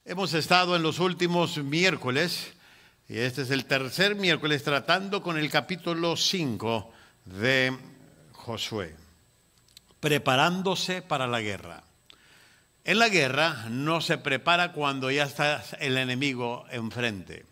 Hemos estado en los últimos miércoles, y este es el tercer miércoles, tratando con el capítulo 5 de Josué, preparándose para la guerra. En la guerra no se prepara cuando ya está el enemigo enfrente.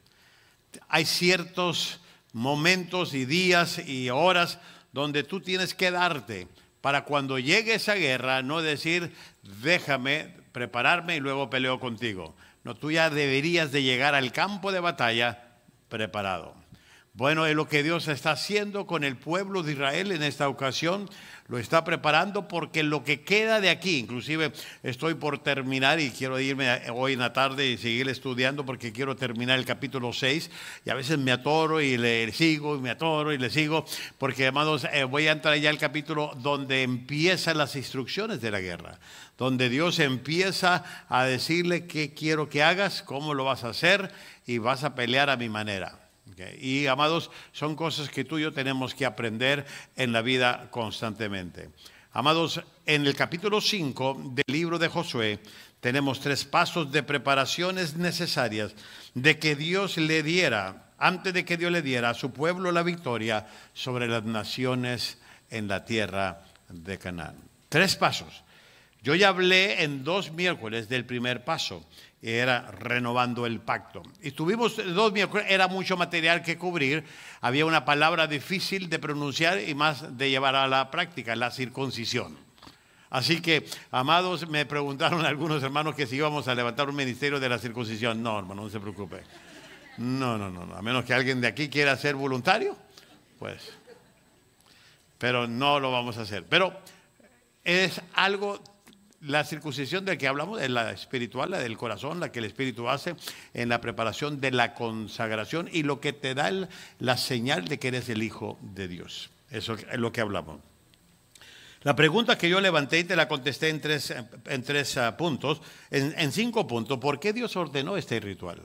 Hay ciertos momentos y días y horas donde tú tienes que darte para cuando llegue esa guerra, no decir, déjame prepararme y luego peleo contigo. No, tú ya deberías de llegar al campo de batalla preparado. Bueno, es lo que Dios está haciendo con el pueblo de Israel en esta ocasión. Lo está preparando porque lo que queda de aquí, inclusive estoy por terminar y quiero irme hoy en la tarde y seguir estudiando porque quiero terminar el capítulo 6 y a veces me atoro y le sigo y me atoro y le sigo porque, amados, voy a entrar ya al capítulo donde empiezan las instrucciones de la guerra, donde Dios empieza a decirle qué quiero que hagas, cómo lo vas a hacer y vas a pelear a mi manera. Okay. Y amados, son cosas que tú y yo tenemos que aprender en la vida constantemente. Amados, en el capítulo 5 del libro de Josué tenemos 3 pasos de preparaciones necesarias de que Dios le diera, antes de que Dios le diera a su pueblo la victoria sobre las naciones en la tierra de Canaán. 3 pasos. Yo ya hablé en 2 miércoles del primer paso, era renovando el pacto. Y tuvimos 2 miércoles, era mucho material que cubrir, había una palabra difícil de pronunciar y más de llevar a la práctica, la circuncisión. Así que, amados, me preguntaron algunos hermanos que si íbamos a levantar un ministerio de la circuncisión. No, hermano, no se preocupe. No, a menos que alguien de aquí quiera ser voluntario, pues. Pero no lo vamos a hacer. Pero es algo. La circuncisión de la que hablamos es la espiritual, la del corazón, la que el Espíritu hace en la preparación de la consagración y lo que te da la señal de que eres el Hijo de Dios. Eso es lo que hablamos. La pregunta que yo levanté y te la contesté en tres puntos, en 5 puntos. ¿Por qué Dios ordenó este ritual?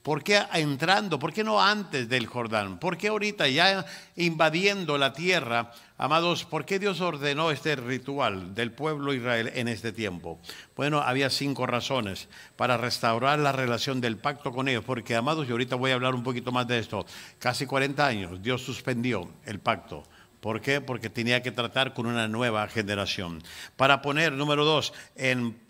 ¿Por qué entrando? ¿Por qué no antes del Jordán? ¿Por qué ahorita ya invadiendo la tierra? Amados, ¿por qué Dios ordenó este ritual del pueblo de Israel en este tiempo? Bueno, había 5 razones para restaurar la relación del pacto con ellos. Porque, amados, y ahorita voy a hablar un poquito más de esto, casi 40 años Dios suspendió el pacto. ¿Por qué? Porque tenía que tratar con una nueva generación. Para poner, número 2,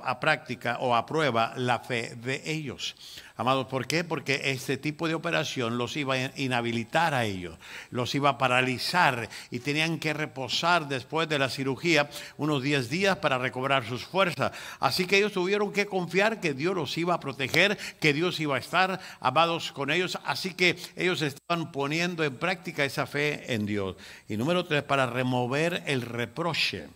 a práctica o a prueba la fe de ellos. Amados, ¿por qué? Porque este tipo de operación los iba a inhabilitar a ellos, los iba a paralizar y tenían que reposar después de la cirugía unos 10 días para recobrar sus fuerzas. Así que ellos tuvieron que confiar que Dios los iba a proteger, que Dios iba a estar, amados, con ellos. Así que ellos estaban poniendo en práctica esa fe en Dios. Y número 3, para remover el reproche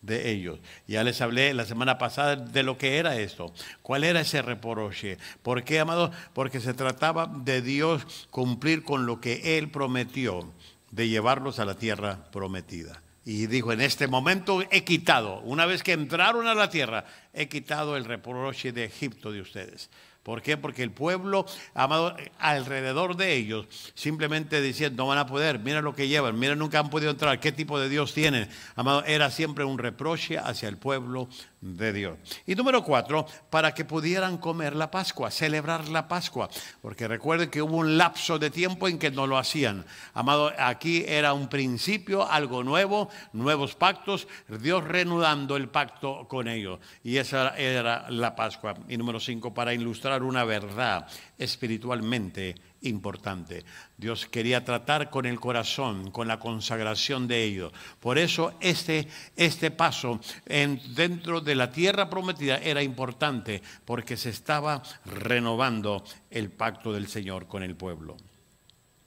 de ellos. Ya les hablé la semana pasada de lo que era esto. ¿Cuál era ese reproche? ¿Por qué, amados? Porque se trataba de Dios cumplir con lo que Él prometió, de llevarlos a la tierra prometida. Y dijo, en este momento he quitado, una vez que entraron a la tierra, he quitado el reproche de Egipto de ustedes. ¿Por qué? Porque el pueblo, amado, alrededor de ellos, simplemente decían, no van a poder, mira lo que llevan, mira, nunca han podido entrar, qué tipo de Dios tienen. Amado, era siempre un reproche hacia el pueblo de Dios. Y número 4, para que pudieran comer la Pascua, celebrar la Pascua. Porque recuerden que hubo un lapso de tiempo en que no lo hacían. Amado, aquí era un principio, algo nuevo, nuevos pactos, Dios reanudando el pacto con ellos. Y esa era la Pascua. Y número 5, para ilustrar una verdad espiritualmente importante. Dios quería tratar con el corazón, con la consagración de ellos. Por eso este paso dentro de la tierra prometida era importante, porque se estaba renovando el pacto del Señor con el pueblo.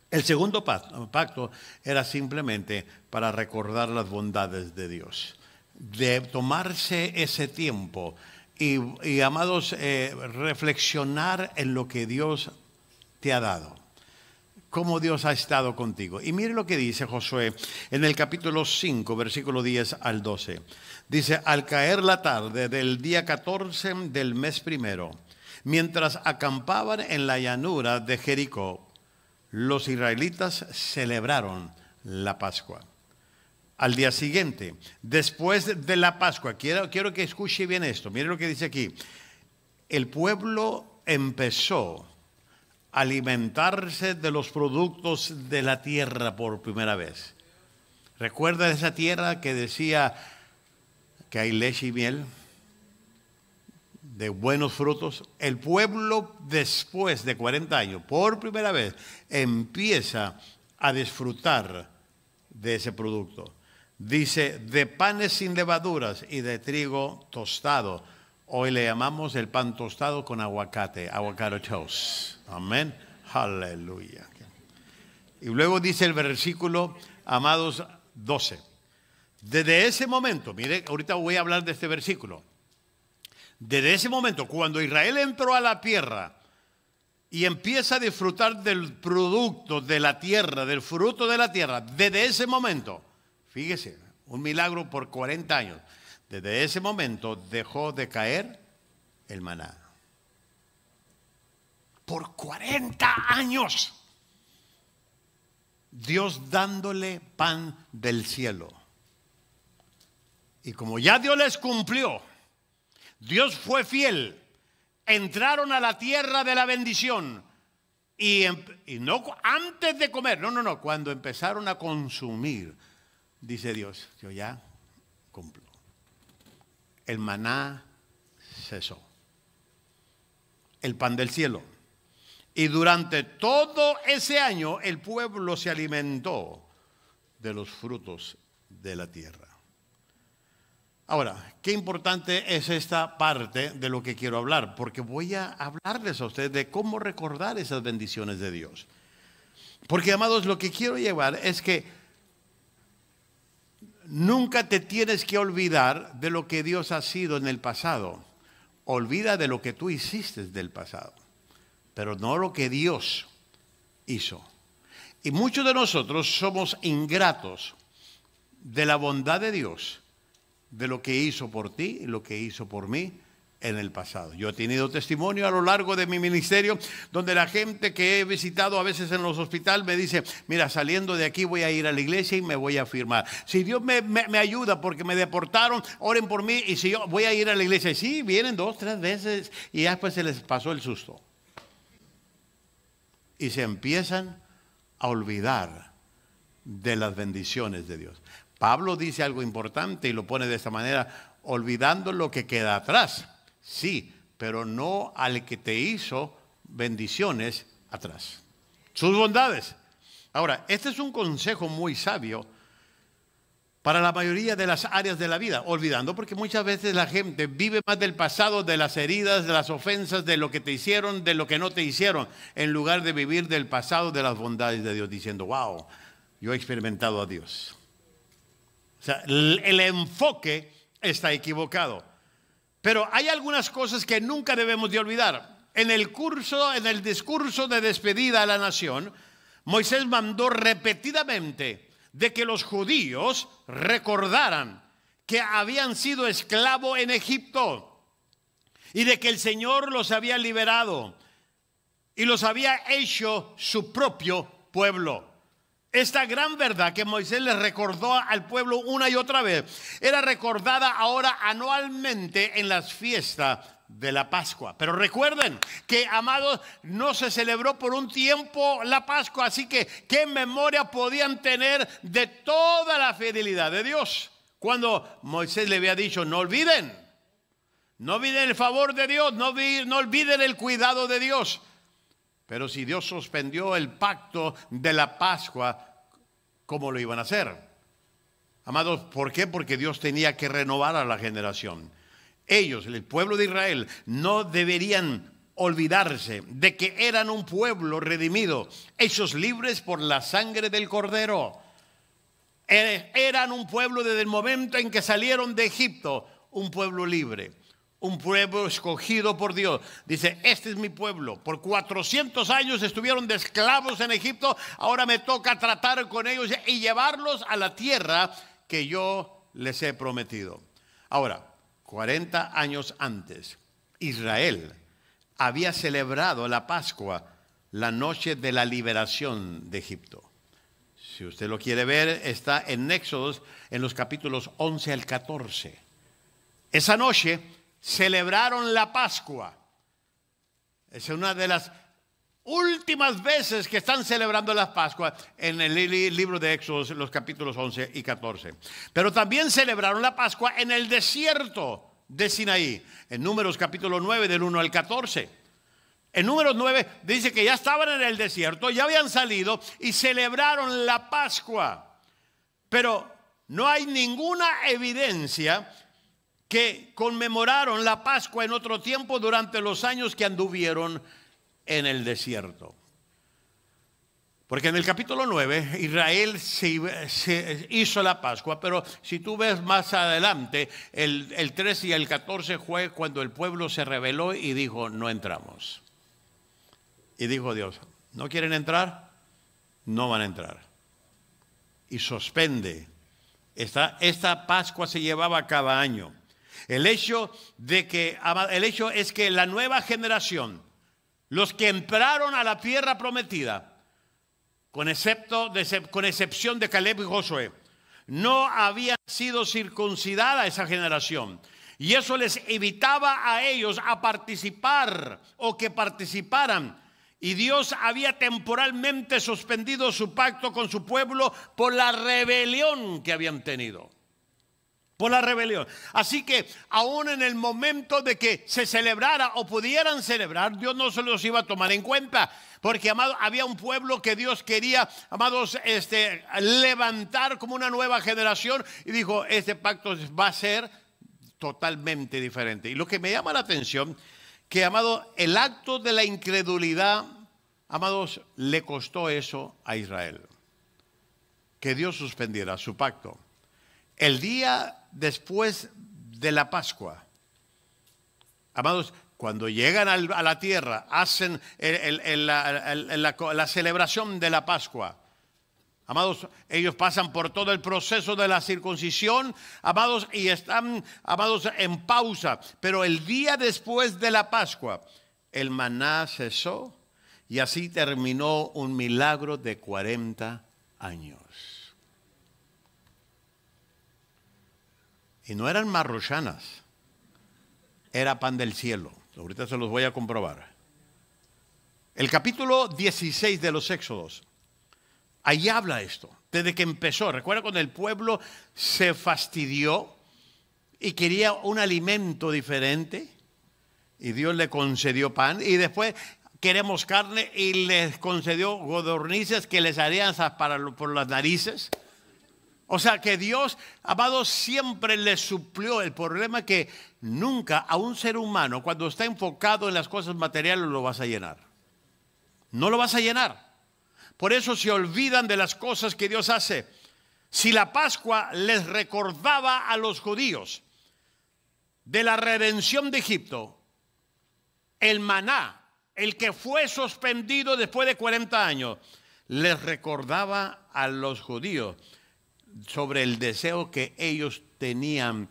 El segundo pacto era simplemente para recordar las bondades de Dios, de tomarse ese tiempo y amados, reflexionar en lo que Dios te ha dado, cómo Dios ha estado contigo. Y mire lo que dice Josué en el capítulo 5, versículo 10 al 12. Dice, al caer la tarde del día 14 del mes primero, mientras acampaban en la llanura de Jericó, los israelitas celebraron la Pascua. Al día siguiente, después de la Pascua, quiero que escuche bien esto, mire lo que dice aquí. el pueblo empezó a alimentarse de los productos de la tierra por primera vez. ¿Recuerda esa tierra que decía que hay leche y miel? De buenos frutos. El pueblo, después de 40 años, por primera vez, empieza a disfrutar de ese producto. Dice, de panes sin levaduras y de trigo tostado. Hoy le llamamos el pan tostado con aguacate, avocado toast. Amén. Aleluya. Y luego dice el versículo, amados, 12. Desde ese momento, mire, ahorita voy a hablar de este versículo. Desde ese momento, cuando Israel entró a la tierra y empieza a disfrutar del producto de la tierra, del fruto de la tierra, desde ese momento, fíjese, un milagro por 40 años, desde ese momento dejó de caer el maná. Por 40 años, Dios dándole pan del cielo. Y como ya Dios les cumplió, Dios fue fiel, entraron a la tierra de la bendición y no antes de comer, no, cuando empezaron a consumir, dice Dios, yo ya cumplo. El maná cesó, el pan del cielo. Y durante todo ese año el pueblo se alimentó de los frutos de la tierra. Ahora, qué importante es esta parte de lo que quiero hablar, porque voy a hablarles a ustedes de cómo recordar esas bendiciones de Dios. Porque, amados, lo que quiero llevar es que nunca te tienes que olvidar de lo que Dios ha sido en el pasado. Olvida de lo que tú hiciste del pasado, pero no lo que Dios hizo. Y muchos de nosotros somos ingratos de la bondad de Dios, de lo que hizo por ti y lo que hizo por mí en el pasado. Yo he tenido testimonio a lo largo de mi ministerio donde la gente que he visitado a veces en los hospitales me dice, mira, saliendo de aquí voy a ir a la iglesia y me voy a firmar. Si Dios me ayuda porque me deportaron, oren por mí, y si yo voy a ir a la iglesia. Y sí, vienen 2, 3 veces y ya después se les pasó el susto. Y se empiezan a olvidar de las bendiciones de Dios. Pablo dice algo importante y lo pone de esta manera, olvidando lo que queda atrás. Sí, pero no al que te hizo bendiciones atrás. Sus bondades. Ahora, este es un consejo muy sabio para la mayoría de las áreas de la vida, olvidando, porque muchas veces la gente vive más del pasado, de las heridas, de las ofensas, de lo que te hicieron, de lo que no te hicieron, en lugar de vivir del pasado, de las bondades de Dios, diciendo, wow, yo he experimentado a Dios. O sea, el enfoque está equivocado. Pero hay algunas cosas que nunca debemos de olvidar. En el discurso de despedida a la nación, Moisés mandó repetidamente de que los judíos recordaran que habían sido esclavos en Egipto y de que el Señor los había liberado y los había hecho su propio pueblo. Esta gran verdad que Moisés les recordó al pueblo una y otra vez era recordada ahora anualmente en las fiestas de la Pascua. Pero recuerden que, amados, no se celebró por un tiempo la Pascua, así que ¿qué memoria podían tener de toda la fidelidad de Dios? Cuando Moisés le había dicho, no olviden el favor de Dios, no olviden el cuidado de Dios. Pero si Dios suspendió el pacto de la Pascua, ¿cómo lo iban a hacer? Amados, ¿por qué? Porque Dios tenía que renovar a la generación. Ellos, el pueblo de Israel, no deberían olvidarse de que eran un pueblo redimido, hechos libres por la sangre del Cordero. Eran un pueblo desde el momento en que salieron de Egipto, un pueblo libre. Un pueblo escogido por Dios. Dice, este es mi pueblo. Por 400 años estuvieron de esclavos en Egipto. Ahora me toca tratar con ellos y llevarlos a la tierra que yo les he prometido. Ahora, 40 años antes, Israel había celebrado la Pascua, la noche de la liberación de Egipto. Si usted lo quiere ver, está en Éxodo, en los capítulos 11 al 14. Esa noche celebraron la Pascua. Es una de las últimas veces que están celebrando la Pascua en el libro de Éxodo, los capítulos 11 y 14. Pero también celebraron la Pascua en el desierto de Sinaí, en Números capítulo 9 del 1 al 14. En Números 9 dice que ya estaban en el desierto, ya habían salido y celebraron la Pascua. Pero no hay ninguna evidencia que conmemoraron la Pascua en otro tiempo durante los años que anduvieron en el desierto. Porque en el capítulo 9 Israel se hizo la Pascua, pero si tú ves más adelante, el 13 y el 14 fue cuando el pueblo se rebeló y dijo, no entramos. Y dijo Dios, ¿no quieren entrar? No van a entrar. Y suspende. Esta Pascua se llevaba cada año. El hecho es que la nueva generación, los que entraron a la tierra prometida, con excepción de Caleb y Josué, no habían sido circuncidada esa generación. Y eso les evitaba a ellos a participar o que participaran. Y Dios había temporalmente suspendido su pacto con su pueblo por la rebelión que habían tenido. Por la rebelión. Así que aún en el momento de que se celebrara o pudieran celebrar, Dios no se los iba a tomar en cuenta. Porque, amados, había un pueblo que Dios quería, amados, levantar como una nueva generación. Y dijo, este pacto va a ser totalmente diferente. Y lo que me llama la atención, que, amado, el acto de la incredulidad, amados, le costó eso a Israel. Que Dios suspendiera su pacto. El día después de la Pascua, amados, cuando llegan a la tierra, hacen la celebración de la Pascua. Amados, ellos pasan por todo el proceso de la circuncisión, amados, y están, amados, en pausa. Pero el día después de la Pascua, el maná cesó y así terminó un milagro de 40 años. Y no eran marruchanas, era pan del cielo. Ahorita se los voy a comprobar. El capítulo 16 de los Éxodos, ahí habla esto, desde que empezó. Recuerda cuando el pueblo se fastidió y quería un alimento diferente y Dios le concedió pan, y después queremos carne y les concedió codornices que les harían por las narices. O sea que Dios, amado, siempre le suplió. El problema es que nunca a un ser humano, cuando está enfocado en las cosas materiales, lo vas a llenar. No lo vas a llenar. Por eso se olvidan de las cosas que Dios hace. Si la Pascua les recordaba a los judíos de la redención de Egipto, el maná, el que fue suspendido después de 40 años, les recordaba a los judíos sobre el deseo que ellos tenían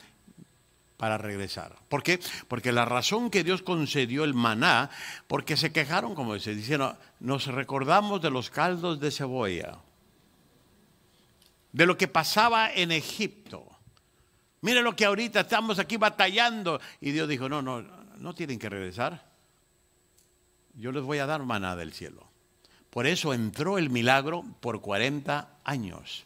para regresar. ¿Por qué? Porque la razón que Dios concedió el maná, porque se quejaron, como se diciendo, nos recordamos de los caldos de cebolla, de lo que pasaba en Egipto. Mire lo que ahorita estamos aquí batallando. Y Dios dijo, no tienen que regresar. Yo les voy a dar maná del cielo. Por eso entró el milagro por 40 años.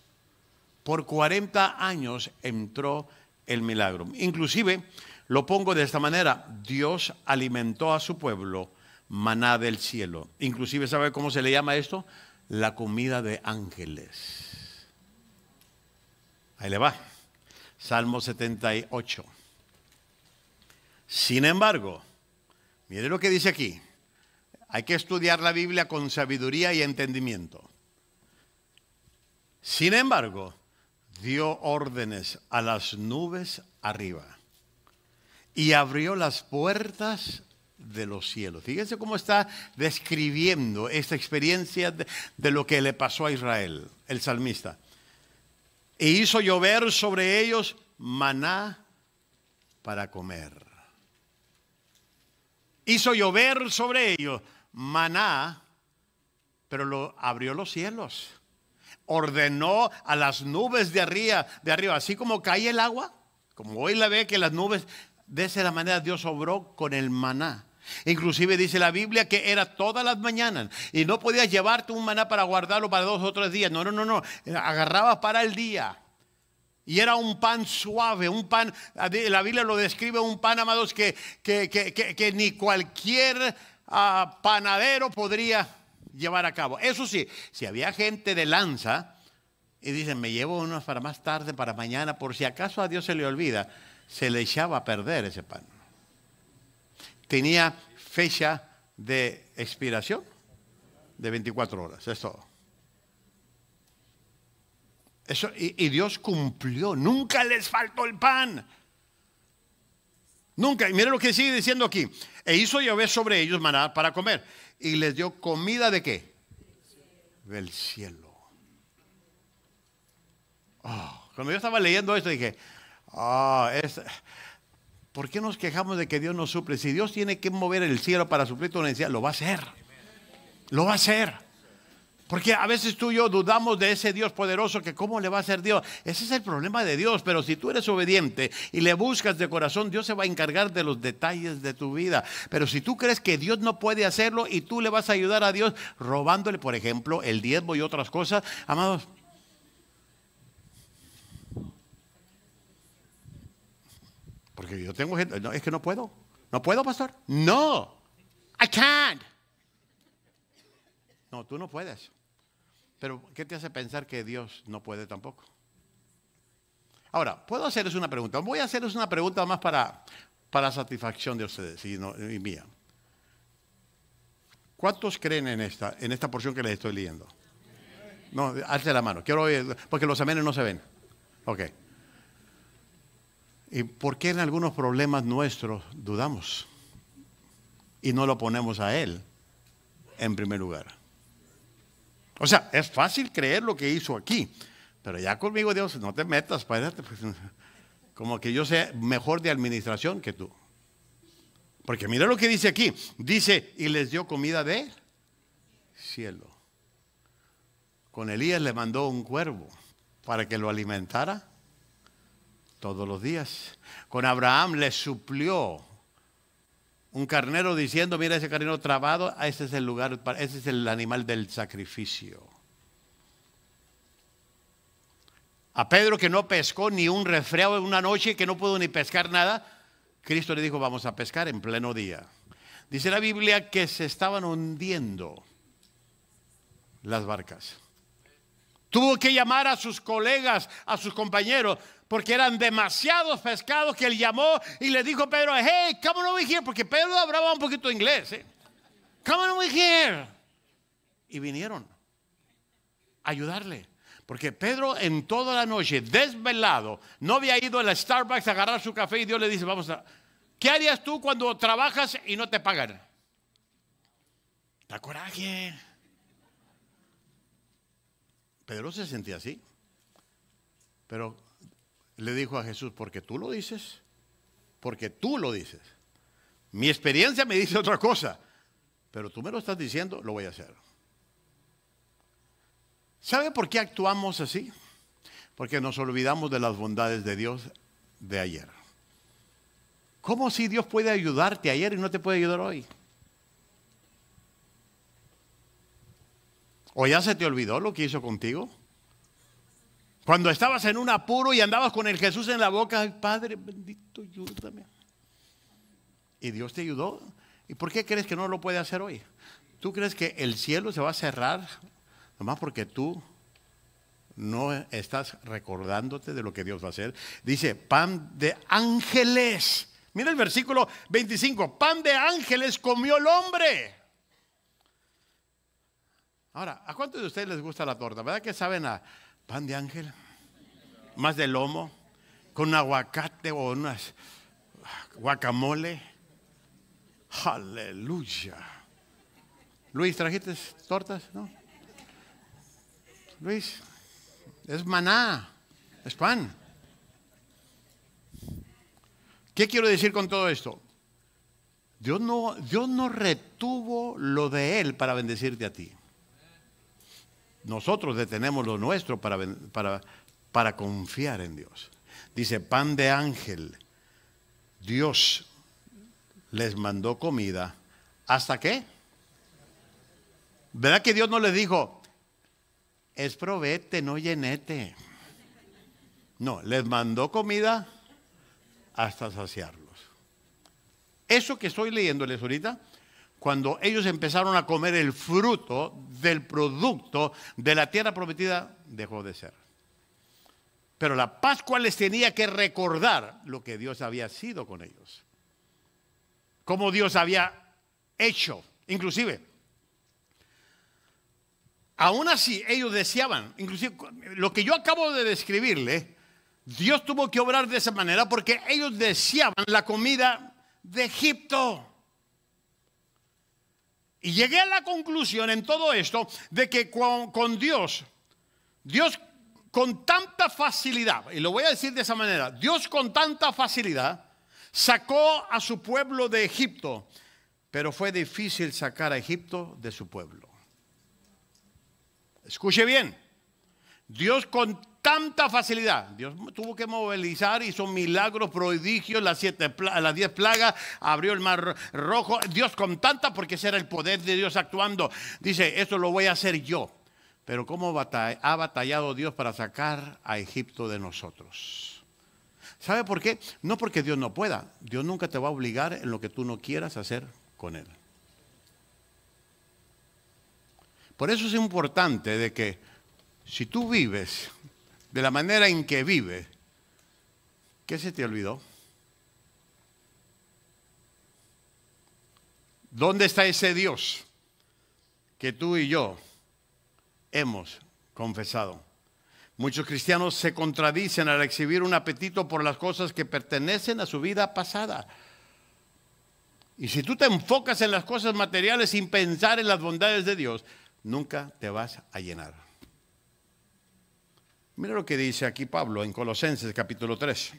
Por 40 años entró el milagro. Inclusive, lo pongo de esta manera, Dios alimentó a su pueblo maná del cielo. Inclusive, ¿sabe cómo se le llama esto? La comida de ángeles. Ahí le va. Salmo 78. Sin embargo, mire lo que dice aquí. Hay que estudiar la Biblia con sabiduría y entendimiento. Sin embargo, dio órdenes a las nubes arriba y abrió las puertas de los cielos. Fíjense cómo está describiendo esta experiencia de lo que le pasó a Israel, el salmista. E hizo llover sobre ellos maná para comer. Hizo llover sobre ellos maná, pero abrió los cielos. Ordenó a las nubes de arriba, así como cae el agua, como hoy la ve que las nubes, de esa manera Dios obró con el maná. Inclusive dice la Biblia que era todas las mañanas y no podías llevarte un maná para guardarlo para 2 o 3 días. No, no, no, no. Agarrabas para el día. Y era un pan suave, un pan, la Biblia lo describe, un pan, amados, que ni cualquier panadero podría llevar a cabo. Eso sí, si había gente de lanza y dicen, me llevo unos para más tarde, para mañana, por si acaso a Dios se le olvida, se le echaba a perder ese pan. Tenía fecha de expiración de 24 horas, es todo. Eso, y Dios cumplió, nunca les faltó el pan. Nunca. Y mire lo que sigue diciendo aquí. E hizo llover sobre ellos maná para comer. Y les dio comida ¿de qué? Del cielo. Oh, cuando yo estaba leyendo esto dije, ¿por qué nos quejamos de que Dios nos suple? Si Dios tiene que mover el cielo para suplir tu necesidad, lo va a hacer. Lo va a hacer. Porque a veces tú y yo dudamos de ese Dios poderoso, que cómo le va a hacer Dios. Ese es el problema de Dios. Pero si tú eres obediente y le buscas de corazón, Dios se va a encargar de los detalles de tu vida. Pero si tú crees que Dios no puede hacerlo y tú le vas a ayudar a Dios robándole, por ejemplo, el diezmo y otras cosas, amados, porque yo tengo gente, no, es que no puedo. ¿No puedo, pastor? No, I can't. No, tú no puedes. Pero ¿qué te hace pensar que Dios no puede tampoco? Ahora, puedo hacerles una pregunta. Voy a hacerles una pregunta más para satisfacción de ustedes y mía. ¿Cuántos creen en esta porción que les estoy leyendo? No, alce la mano. Quiero oír, porque los amenes no se ven. Ok. ¿Y por qué en algunos problemas nuestros dudamos? Y no lo ponemos a Él en primer lugar. O sea, es fácil creer lo que hizo aquí, pero ya conmigo, Dios, no te metas, espérate, pues, como que yo sé mejor de administración que tú. Porque mira lo que dice aquí, dice, y les dio comida de cielo. Con Elías le mandó un cuervo para que lo alimentara todos los días. Con Abraham le suplió un carnero diciendo, mira ese carnero trabado, ese es el lugar, ese es el animal del sacrificio. A Pedro, que no pescó ni un resfriado en una noche, que no pudo ni pescar nada, Cristo le dijo, vamos a pescar en pleno día. Dice la Biblia que se estaban hundiendo las barcas. Tuvo que llamar a sus colegas, a sus compañeros, porque eran demasiados pescados, que él llamó y le dijo a Pedro, hey, come on over here, porque Pedro hablaba un poquito inglés. Come on over here. Y vinieron a ayudarle. Porque Pedro en toda la noche, desvelado, no había ido a la Starbucks a agarrar su café y Dios le dice, ¿qué harías tú cuando trabajas y no te pagan? Da coraje. Pedro se sentía así. Pero le dijo a Jesús, porque tú lo dices, porque tú lo dices. Mi experiencia me dice otra cosa, pero tú me lo estás diciendo, lo voy a hacer. ¿Sabe por qué actuamos así? Porque nos olvidamos de las bondades de Dios de ayer. ¿Cómo si Dios puede ayudarte ayer y no te puede ayudar hoy? ¿O ya se te olvidó lo que hizo contigo? Cuando estabas en un apuro y andabas con el Jesús en la boca, ay, Padre bendito, ayúdame. Y Dios te ayudó. ¿Y por qué crees que no lo puede hacer hoy? ¿Tú crees que el cielo se va a cerrar nomás porque tú no estás recordándote de lo que Dios va a hacer? Dice, pan de ángeles. Mira el versículo 25. Pan de ángeles comió el hombre. Ahora, ¿a cuántos de ustedes les gusta la torta? ¿Verdad que saben a pan de ángel? Más de lomo, con un aguacate o unas guacamole. Aleluya. Luis, ¿trajiste tortas? ¿No? Luis, es maná, es pan. ¿Qué quiero decir con todo esto? Dios no retuvo lo de Él para bendecirte a ti. Nosotros detenemos lo nuestro para confiar en Dios. Dice, pan de ángel. Dios les mandó comida ¿Hasta qué? ¿Verdad que Dios no les dijo, es probete, no llenete? No, les mandó comida hasta saciarlos. Eso que estoy leyéndoles ahorita, cuando ellos empezaron a comer el fruto del producto de la tierra prometida, dejó de ser. Pero la Pascua les tenía que recordar lo que Dios había sido con ellos. Cómo Dios había hecho. Inclusive, aún así ellos deseaban, inclusive lo que yo acabo de describirle, Dios tuvo que obrar de esa manera porque ellos deseaban la comida de Egipto. Y llegué a la conclusión en todo esto de que con Dios con tanta facilidad, y lo voy a decir de esa manera, Dios con tanta facilidad sacó a su pueblo de Egipto, pero fue difícil sacar a Egipto de su pueblo. Escuche bien, Dios con tanta facilidad, Dios tuvo que movilizar, hizo milagros, prodigios, las 10 plagas, abrió el mar rojo, Dios con tanta, porque ese era el poder de Dios actuando, dice, esto lo voy a hacer yo. Pero ¿cómo ha batallado Dios para sacar a Egipto de nosotros? ¿Sabe por qué? No porque Dios no pueda. Dios nunca te va a obligar en lo que tú no quieras hacer con Él. Por eso es importante de que si tú vives de la manera en que vives, ¿qué se te olvidó? ¿Dónde está ese Dios que tú y yo hemos confesado? Muchos cristianos se contradicen al exhibir un apetito por las cosas que pertenecen a su vida pasada. Y si tú te enfocas en las cosas materiales sin pensar en las bondades de Dios, nunca te vas a llenar. Mira lo que dice aquí Pablo en Colosenses capítulo 3,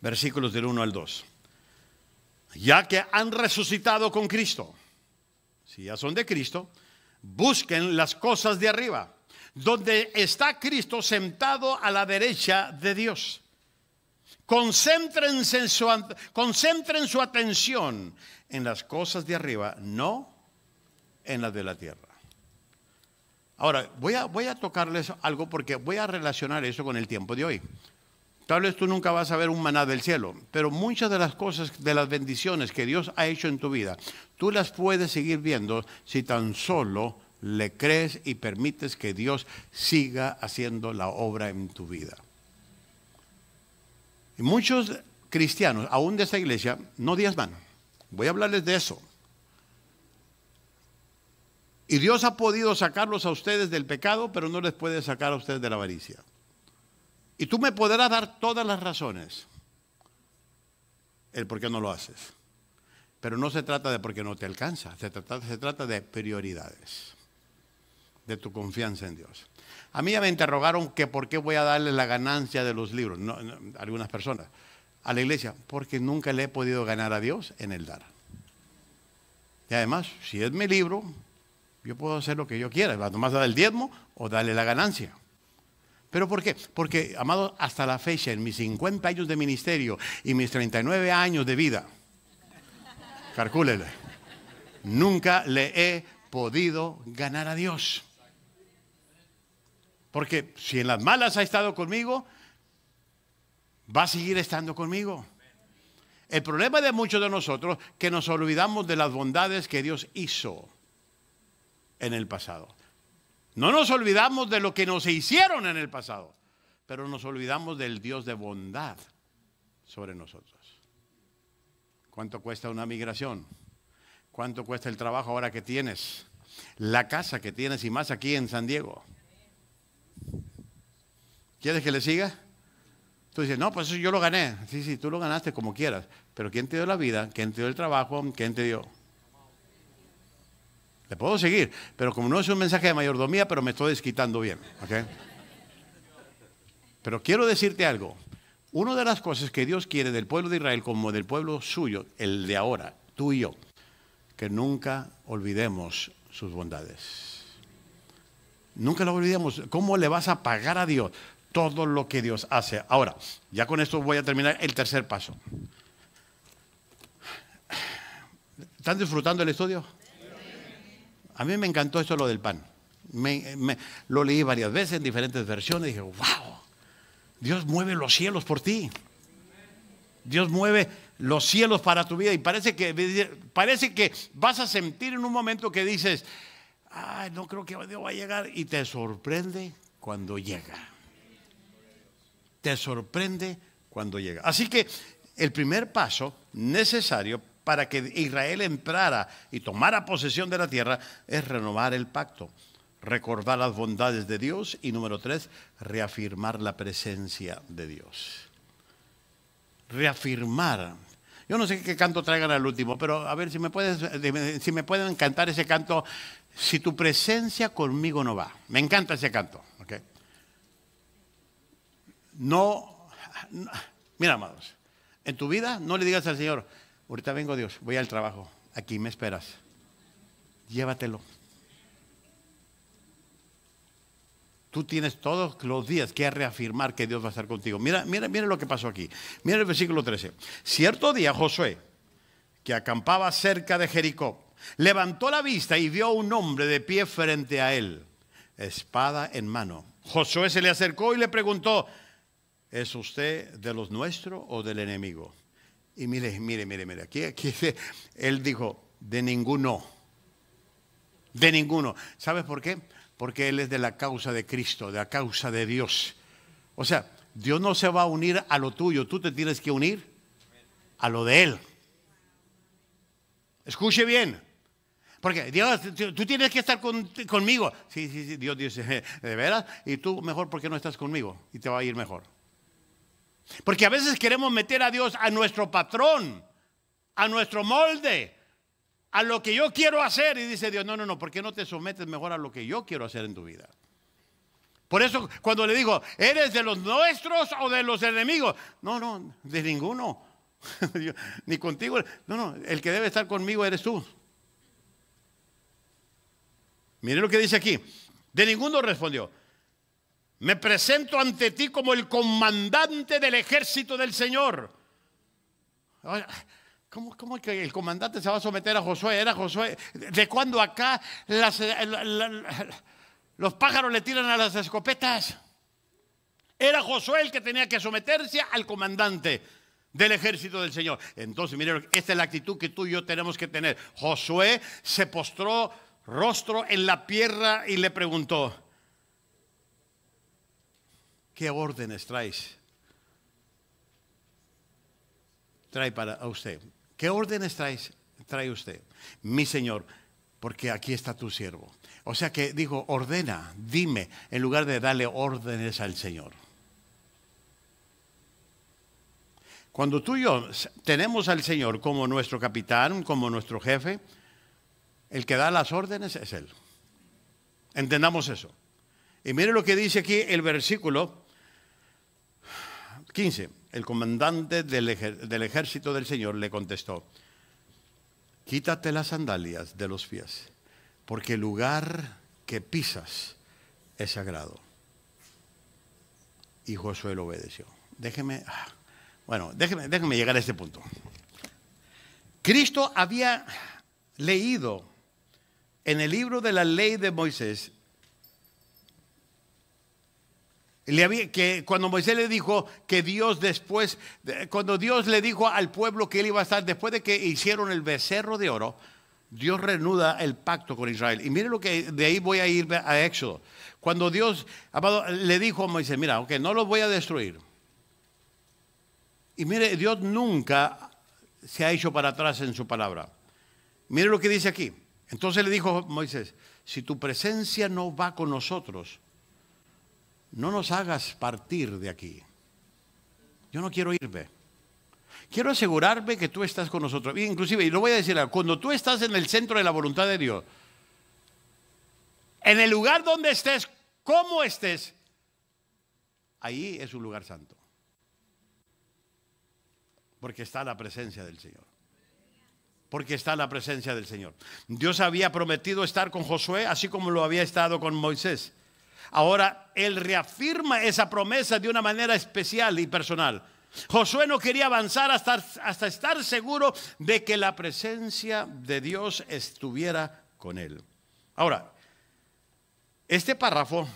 versículos del 1 al 2. Ya que han resucitado con Cristo, si ya son de Cristo, busquen las cosas de arriba, donde está Cristo sentado a la derecha de Dios. Concentren su atención en las cosas de arriba, no en las de la tierra. Ahora, voy a tocarles algo porque voy a relacionar eso con el tiempo de hoy. Tal vez tú nunca vas a ver un maná del cielo, pero muchas de las cosas, de las bendiciones que Dios ha hecho en tu vida, tú las puedes seguir viendo si tan solo le crees y permites que Dios siga haciendo la obra en tu vida. Y muchos cristianos, aún de esta iglesia, no diezman. Voy a hablarles de eso. Y Dios ha podido sacarlos a ustedes del pecado, pero no les puede sacar a ustedes de la avaricia. Y tú me podrás dar todas las razones el por qué no lo haces. Pero no se trata de por qué no te alcanza, se trata de prioridades, de tu confianza en Dios. A mí ya me interrogaron que por qué voy a darle la ganancia de los libros, algunas personas, a la iglesia, porque nunca le he podido ganar a Dios en el dar. Y además, si es mi libro, yo puedo hacer lo que yo quiera, nomás dar el diezmo o darle la ganancia. ¿Pero por qué? Porque, amado, hasta la fecha, en mis 50 años de ministerio y mis 39 años de vida, calcúlele, nunca le he podido ganar a Dios. Porque si en las malas ha estado conmigo, va a seguir estando conmigo. El problema de muchos de nosotros es que nos olvidamos de las bondades que Dios hizo en el pasado. No nos olvidamos de lo que nos hicieron en el pasado, pero nos olvidamos del Dios de bondad sobre nosotros. ¿Cuánto cuesta una migración? ¿Cuánto cuesta el trabajo ahora que tienes? La casa que tienes y más aquí en San Diego. ¿Quieres que le siga? Tú dices, no, pues eso yo lo gané. Sí, tú lo ganaste como quieras. Pero ¿quién te dio la vida? ¿Quién te dio el trabajo? ¿Quién te dio? Le puedo seguir, pero como no es un mensaje de mayordomía, pero me estoy desquitando bien, ¿ok? Pero quiero decirte algo. Una de las cosas que Dios quiere del pueblo de Israel como del pueblo suyo, el de ahora, tú y yo, que nunca olvidemos sus bondades. Nunca lo olvidemos. ¿Cómo le vas a pagar a Dios todo lo que Dios hace? Ahora, ya con esto voy a terminar el tercer paso. ¿Están disfrutando el estudio? A mí me encantó esto, lo del pan. Lo leí varias veces en diferentes versiones y dije, wow, Dios mueve los cielos por ti. Dios mueve los cielos para tu vida y parece que vas a sentir en un momento que dices, ay, no creo que Dios va a llegar, y te sorprende cuando llega. Te sorprende cuando llega. Así que el primer paso necesario para que Israel entrara y tomara posesión de la tierra es renovar el pacto, recordar las bondades de Dios y número 3, reafirmar la presencia de Dios. Reafirmar. Yo no sé qué canto traigan al último, pero a ver si me pueden cantar ese canto, si tu presencia conmigo no va. Me encanta ese canto. ¿Okay? Mira, amados, en tu vida no le digas al Señor, ahorita vengo Dios, voy al trabajo, aquí me esperas. Llévatelo. Tú tienes todos los días que reafirmar que Dios va a estar contigo. Mira lo que pasó aquí. Mira el versículo 13. Cierto día Josué, que acampaba cerca de Jericó, levantó la vista y vio a un hombre de pie frente a él, espada en mano. Josué se le acercó y le preguntó, ¿es usted de los nuestros o del enemigo? Y mire, aquí él dijo, de ninguno. De ninguno. ¿Sabes por qué? Porque él es de la causa de Cristo, de la causa de Dios. O sea, Dios no se va a unir a lo tuyo, tú te tienes que unir a lo de Él. Escuche bien. Porque Dios, tú tienes que estar conmigo. Sí, Dios dice, ¿de veras? Y tú mejor porque no estás conmigo y te va a ir mejor. Porque a veces queremos meter a Dios a nuestro patrón, a nuestro molde, a lo que yo quiero hacer. Y dice Dios, no, ¿por qué no te sometes mejor a lo que yo quiero hacer en tu vida? Por eso cuando le digo, ¿eres de los nuestros o de los enemigos? No, de ninguno. Ni contigo. No, el que debe estar conmigo eres tú. Mire lo que dice aquí. De ninguno respondió. Me presento ante ti como el comandante del ejército del Señor. ¿Cómo es que el comandante se va a someter a Josué? Era Josué. ¿De cuándo acá los pájaros le tiran a las escopetas? Era Josué el que tenía que someterse al comandante del ejército del Señor. Entonces, miren, esta es la actitud que tú y yo tenemos que tener. Josué se postró rostro en la tierra y le preguntó, ¿qué órdenes trae para usted? ¿Qué órdenes trae usted? Mi Señor, porque aquí está tu siervo. O sea que dijo, ordena, dime, en lugar de darle órdenes al Señor. Cuando tú y yo tenemos al Señor como nuestro capitán, como nuestro jefe, el que da las órdenes es Él. Entendamos eso. Y mire lo que dice aquí el versículo 15. El comandante del ejército del Señor le contestó, quítate las sandalias de los pies, porque el lugar que pisas es sagrado. Y Josué lo obedeció. Déjeme llegar a este punto. Cristo había leído en el libro de la ley de Moisés, que cuando Moisés le dijo que Dios cuando Dios le dijo al pueblo que él iba a estar, después de que hicieron el becerro de oro, Dios reanuda el pacto con Israel. Y mire lo que, de ahí voy a ir a Éxodo. Cuando Dios, amado, le dijo a Moisés, mira, no los voy a destruir. Y mire, Dios nunca se ha hecho para atrás en su palabra. Mire lo que dice aquí. Entonces le dijo Moisés, si tu presencia no va con nosotros, no nos hagas partir de aquí. Yo no quiero irme. Quiero asegurarme que tú estás con nosotros. Inclusive, y lo voy a decir, cuando tú estás en el centro de la voluntad de Dios, en el lugar donde estés, como estés, ahí es un lugar santo. Porque está la presencia del Señor. Porque está la presencia del Señor. Dios había prometido estar con Josué, así como lo había estado con Moisés. Ahora, Él reafirma esa promesa de una manera especial y personal. Josué no quería avanzar hasta estar seguro de que la presencia de Dios estuviera con él. Ahora, este párrafo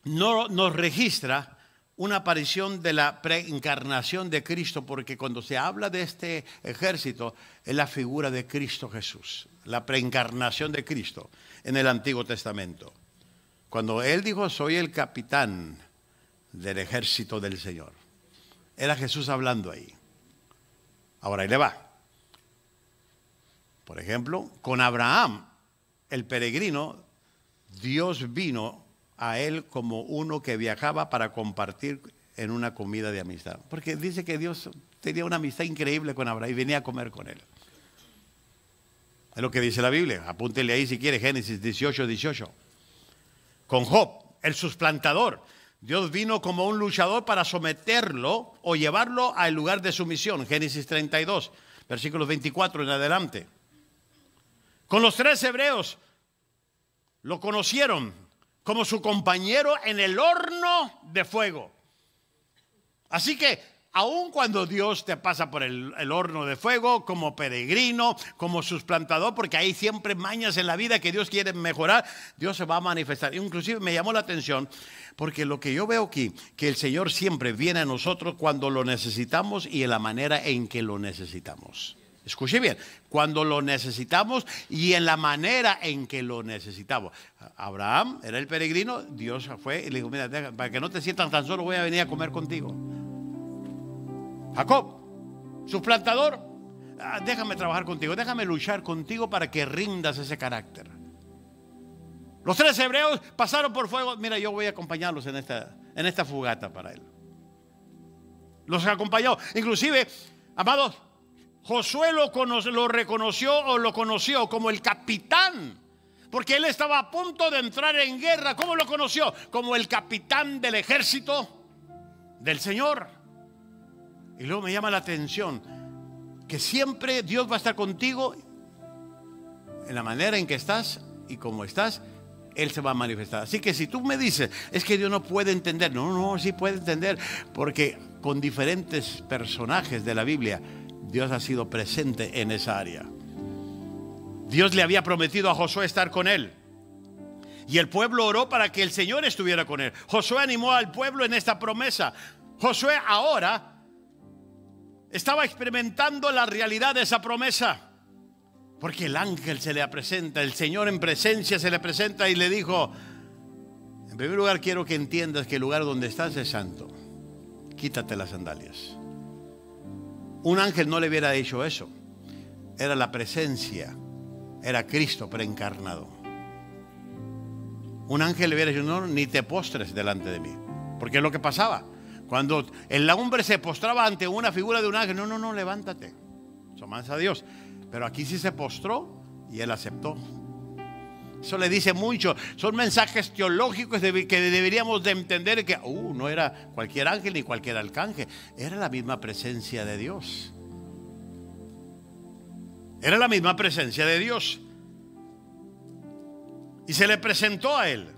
no nos registra una aparición de la preencarnación de Cristo, porque cuando se habla de este ejército es la figura de Cristo Jesús, la preencarnación de Cristo en el Antiguo Testamento. Cuando él dijo, soy el capitán del ejército del Señor, era Jesús hablando ahí. Ahora ahí le va. Por ejemplo, con Abraham, el peregrino, Dios vino a él como uno que viajaba para compartir en una comida de amistad. Porque dice que Dios tenía una amistad increíble con Abraham y venía a comer con él. Es lo que dice la Biblia. Apúntele ahí si quiere, Génesis 18:18. Con Job, el suplantador, Dios vino como un luchador para someterlo o llevarlo al lugar de sumisión. Génesis 32, versículos 24 en adelante. Con los 3 hebreos, lo conocieron como su compañero en el horno de fuego. Así que, aun cuando Dios te pasa por el horno de fuego, como peregrino, como suplantador, porque hay siempre mañas en la vida que Dios quiere mejorar, Dios se va a manifestar. Inclusive me llamó la atención, porque lo que yo veo aquí, que el Señor siempre viene a nosotros cuando lo necesitamos y en la manera en que lo necesitamos. Escuche bien, cuando lo necesitamos y en la manera en que lo necesitamos. Abraham era el peregrino, Dios fue y le dijo, mira, para que no te sientas tan solo, voy a venir a comer contigo. Jacob, suplantador, déjame trabajar contigo, déjame luchar contigo para que rindas ese carácter. Los 3 hebreos pasaron por fuego, mira, yo voy a acompañarlos en esta fogata para él. Los acompañó, inclusive, amados, Josué lo reconoció o lo conoció como el capitán, porque él estaba a punto de entrar en guerra. ¿Cómo lo conoció? Como el capitán del ejército del Señor. Y luego me llama la atención que siempre Dios va a estar contigo en la manera en que estás y como estás, Él se va a manifestar. Así que si tú me dices, es que Dios no puede entender. No, sí puede entender, porque con diferentes personajes de la Biblia Dios ha sido presente en esa área. Dios le había prometido a Josué estar con él. Y el pueblo oró para que el Señor estuviera con él. Josué animó al pueblo en esta promesa. Josué ahora estaba experimentando la realidad de esa promesa. Porque el ángel se le presenta, el Señor en presencia se le presenta y le dijo, en primer lugar quiero que entiendas que el lugar donde estás es santo. Quítate las sandalias. Un ángel no le hubiera dicho eso. Era la presencia, era Cristo preencarnado. Un ángel le hubiera dicho, no, ni te postres delante de mí. Porque es lo que pasaba. Cuando el hombre se postraba ante una figura de un ángel, no, levántate. Somos a Dios. Pero aquí sí se postró y él aceptó. Eso le dice mucho. Son mensajes teológicos que deberíamos de entender que no era cualquier ángel ni cualquier arcángel. Era la misma presencia de Dios. Era la misma presencia de Dios. Y se le presentó a él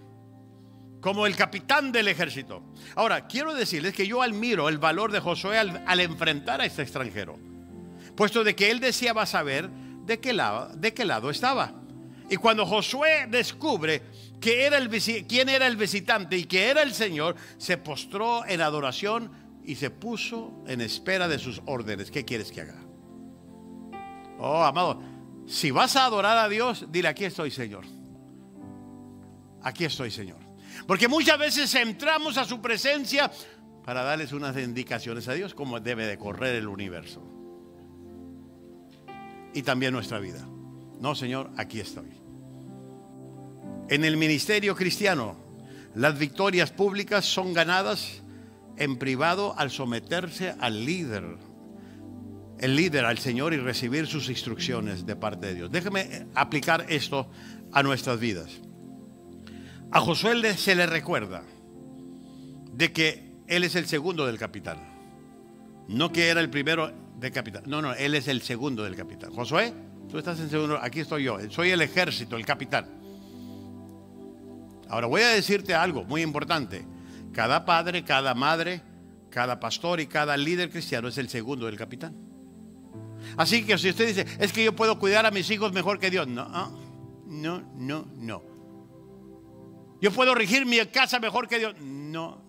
como el capitán del ejército. Ahora, quiero decirles que yo admiro el valor de Josué al enfrentar a este extranjero, puesto de que él deseaba saber de qué lado estaba. Y cuando Josué descubre quién era el visitante y que era el Señor, se postró en adoración y se puso en espera de sus órdenes. ¿Qué quieres que haga? Oh, amado, si vas a adorar a Dios, dile, aquí estoy, Señor. Aquí estoy, Señor. Porque muchas veces entramos a su presencia para darles unas indicaciones a Dios cómo debe de correr el universo y también nuestra vida. No, Señor, aquí estoy. En el ministerio cristiano, las victorias públicas son ganadas en privado al someterse al líder, al Señor, y recibir sus instrucciones de parte de Dios. Déjeme aplicar esto a nuestras vidas. A Josué se le recuerda de que él es el segundo del capitán. No que era el primero del capitán. No, él es el segundo del capitán. Josué, tú estás en segundo, aquí estoy yo. Soy el ejército, el capitán. Ahora voy a decirte algo muy importante. Cada padre, cada madre Cada pastor y cada líder cristiano es el segundo del capitán. Así que si usted dice, es que yo puedo cuidar a mis hijos mejor que Dios, no. Yo puedo regir mi casa mejor que Dios, no.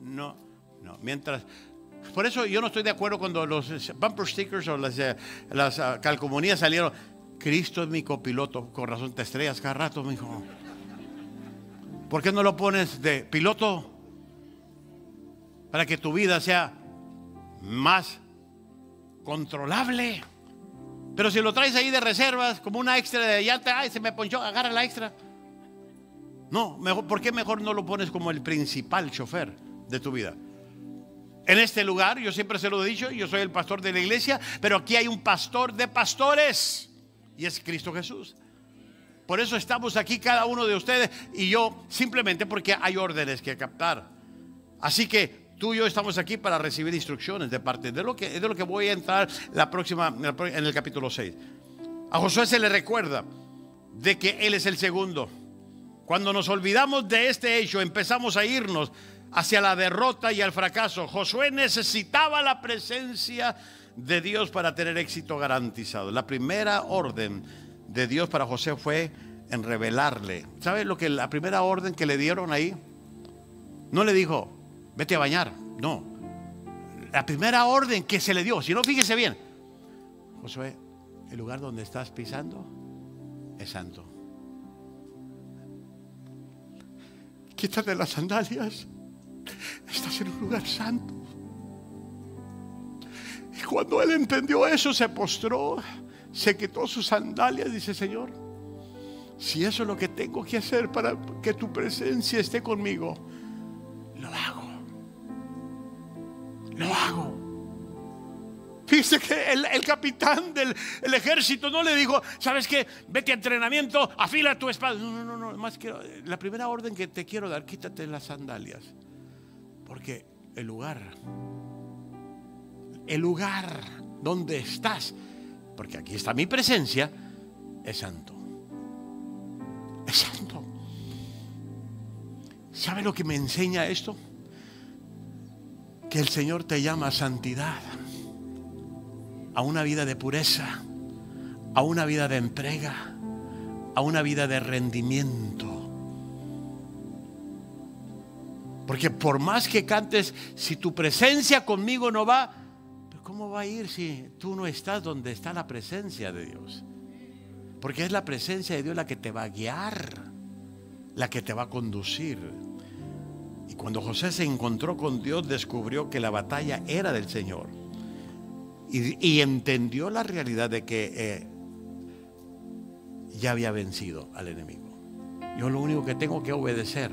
Por eso yo no estoy de acuerdo cuando los bumper stickers o las calcomanías salieron. Cristo es mi copiloto. Con razón te estrellas cada rato, mi hijo. ¿Por qué no lo pones de piloto? Para que tu vida sea más controlable. Pero si lo traes ahí de reservas, como una extra de llanta, ay, se me ponchó, agarra la extra. No, mejor, ¿por qué mejor no lo pones como el principal chofer de tu vida? En este lugar, yo siempre se lo he dicho, yo soy el pastor de la iglesia, pero aquí hay un pastor de pastores y es Cristo Jesús. Por eso estamos aquí cada uno de ustedes y yo, simplemente porque hay órdenes que captar. Así que tú y yo estamos aquí para recibir instrucciones de parte de lo que voy a entrar en el capítulo 6. A Josué se le recuerda de que él es el segundo. Cuando nos olvidamos de este hecho, empezamos a irnos hacia la derrota y al fracaso. Josué necesitaba la presencia de Dios para tener éxito garantizado. La primera orden de Dios para Josué fue en revelarle. ¿Sabe lo que la primera orden que le dieron ahí? No le dijo, vete a bañar. No. La primera orden que se le dio, si no, fíjese bien. Josué, el lugar donde estás pisando es santo. Quítate las sandalias. Estás en un lugar santo. Y cuando él entendió eso, se postró, se quitó sus sandalias. Dice, Señor, si eso es lo que tengo que hacer para que tu presencia esté conmigo, lo hago. Fíjese que el capitán del ejército no le dijo, ¿sabes qué? Vete a entrenamiento, afila tu espada. No, más que la primera orden que te quiero dar, quítate las sandalias. Porque el lugar donde estás, porque aquí está mi presencia, es santo. Es santo. ¿Sabe lo que me enseña esto? Que el Señor te llama a santidad, a una vida de pureza, a una vida de entrega, a una vida de rendimiento. Porque por más que cantes, si tu presencia conmigo no va, ¿pero cómo va a ir si tú no estás donde está la presencia de Dios? Porque es la presencia de Dios la que te va a guiar, la que te va a conducir. Y cuando José se encontró con Dios, descubrió que la batalla era del Señor. Y entendió la realidad de que ya había vencido al enemigo. Yo lo único que tengo que obedecer,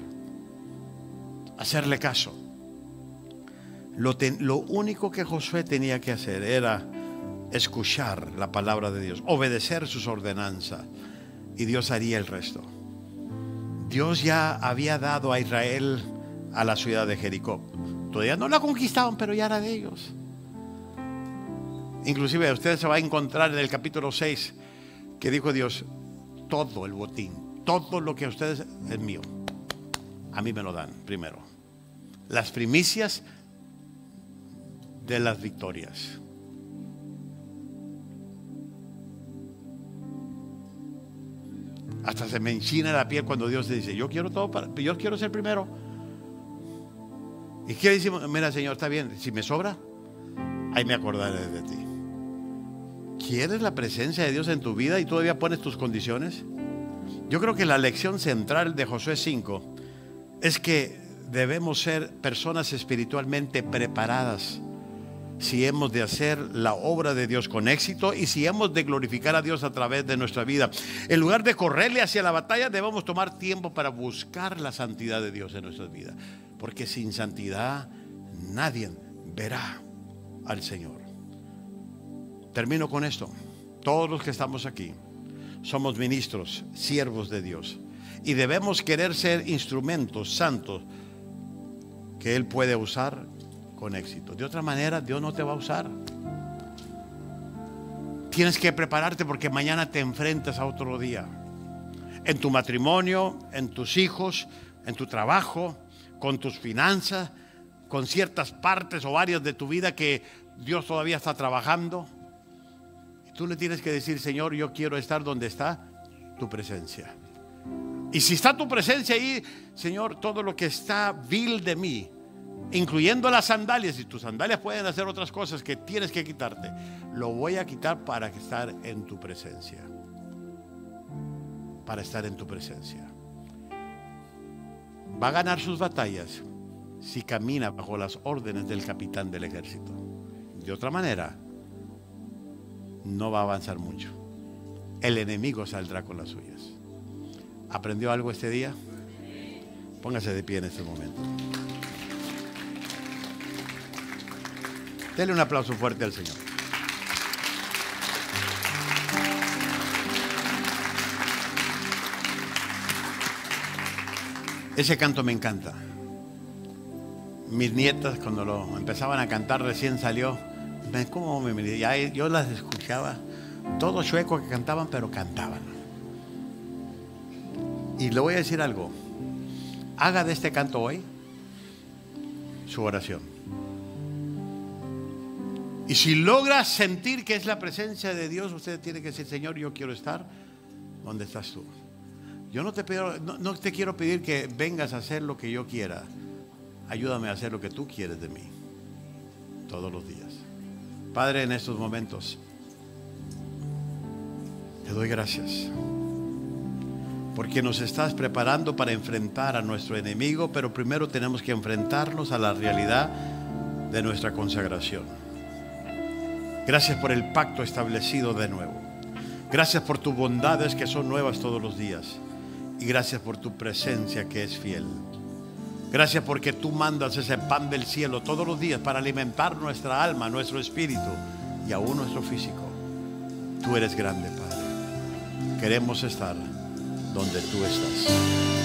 hacerle caso. Lo único que Josué tenía que hacer era escuchar la palabra de Dios, obedecer sus ordenanzas, y Dios haría el resto. Dios ya había dado a Israel a la ciudad de Jericó. Todavía no la conquistaban, pero ya era de ellos. Inclusive usted se va a encontrar en el capítulo 6 que dijo Dios, todo el botín, todo lo que a ustedes es mío. A mí me lo dan primero. Las primicias de las victorias. Hasta se me enchina la piel cuando Dios dice, yo quiero todo, yo quiero ser primero. ¿Y qué decimos? Mira, Señor, está bien, si me sobra, ahí me acordaré de ti. ¿Quieres la presencia de Dios en tu vida y todavía pones tus condiciones? Yo creo que la lección central de Josué 5 es que debemos ser personas espiritualmente preparadas si hemos de hacer la obra de Dios con éxito y si hemos de glorificar a Dios a través de nuestra vida. En lugar de correrle hacia la batalla, debemos tomar tiempo para buscar la santidad de Dios en nuestras vidas, porque sin santidad nadie verá al Señor. Termino con esto. Todos los que estamos aquí somos ministros, siervos de Dios, y debemos querer ser instrumentos santos que Él puede usar con éxito. De otra manera, Dios no te va a usar. Tienes que prepararte porque mañana te enfrentas a otro día. En tu matrimonio, en tus hijos, en tu trabajo, con tus finanzas. con ciertas partes o áreas de tu vida que Dios todavía está trabajando. Y tú le tienes que decir: Señor, yo quiero estar donde está tu presencia. Y si está tu presencia ahí, Señor, todo lo que está vil de mí, incluyendo las sandalias, y tus sandalias pueden hacer otras cosas que tienes que quitarte, lo voy a quitar para estar en tu presencia. Para estar en tu presencia. Va a ganar sus batallas si camina bajo las órdenes del capitán del ejército. De otra manera, no va a avanzar mucho. El enemigo saldrá con las suyas. ¿Aprendió algo este día? Póngase de pie en este momento. Dele un aplauso fuerte al Señor. Ese canto me encanta. Mis nietas, cuando lo empezaban a cantar, recién salió, yo las escuchaba, todo chueco que cantaban, pero cantaban. Y le voy a decir algo: haga de este canto hoy su oración. Y si logra sentir que es la presencia de Dios, usted tiene que decir: Señor, yo quiero estar donde estás tú. Yo no te quiero pedir que vengas a hacer lo que yo quiera. Ayúdame a hacer lo que tú quieres de mí todos los días. Padre, en estos momentos te doy gracias porque nos estás preparando para enfrentar a nuestro enemigo, pero primero tenemos que enfrentarnos a la realidad de nuestra consagración. Gracias por el pacto establecido de nuevo. Gracias por tus bondades que son nuevas todos los días. Y gracias por tu presencia que es fiel. Gracias porque tú mandas ese pan del cielo todos los días para alimentar nuestra alma, nuestro espíritu y aún nuestro físico. Tú eres grande, Padre. Queremos estar donde tú estás.